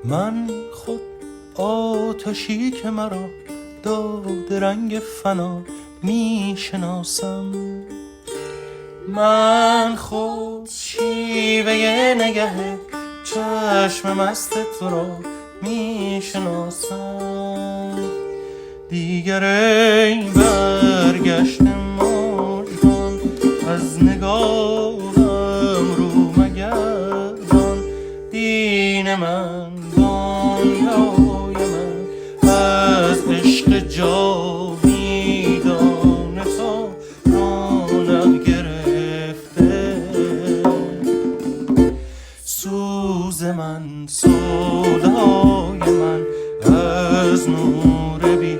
من خود آتشی که مرا داده رنگ فنا می شناسم. من خود شیوه نگه چشم مست تو را می شناسم. دیگر ای برگشت مژگان از نگاهم رو مگردان. دین من دنیای من از عشق جاویدان تو رونق گرفته. سوز من سودای من از نور بی